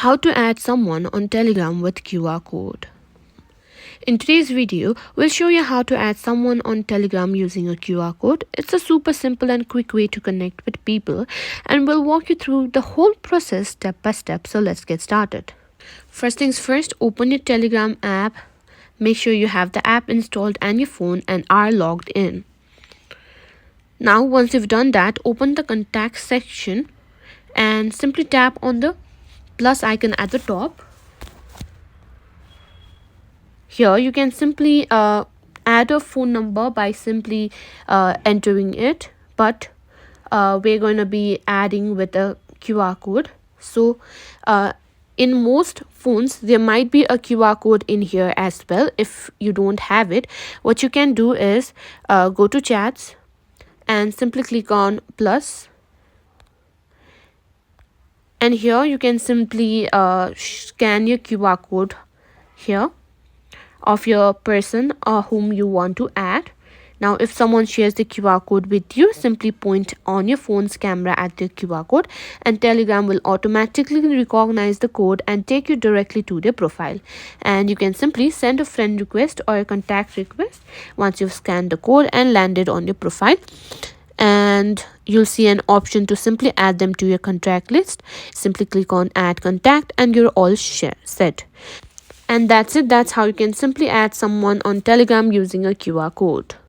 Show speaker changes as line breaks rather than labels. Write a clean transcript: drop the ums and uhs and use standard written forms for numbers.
How to add someone on Telegram with QR code. In today's video, we'll show you how to add someone on Telegram using a QR code. It's a super simple and quick way to connect with people, and we'll walk you through the whole process step by step. So let's get started. First things first, open your Telegram app. Make sure you have the app installed on your phone and are logged in. Now, once you've done that, open the contact section and simply tap on the plus icon at the top. Here you can simply add a phone number by simply entering it, but we're going to be adding with a QR code. So in most phones there might be a QR code in here as well. If you don't have it, what you can do is go to chats and simply click on plus, and here you can simply scan your QR code here of your person or whom you want to add. Now if someone shares the QR code with you, simply point on your phone's camera at the QR code and Telegram will automatically recognize the code and take you directly to their profile. And you can simply send a friend request or a contact request once you've scanned the code and landed on your profile. And you'll see an option to simply add them to your contact list. Simply click on add contact and you're all set. And that's it. That's how you can simply add someone on Telegram using a QR code.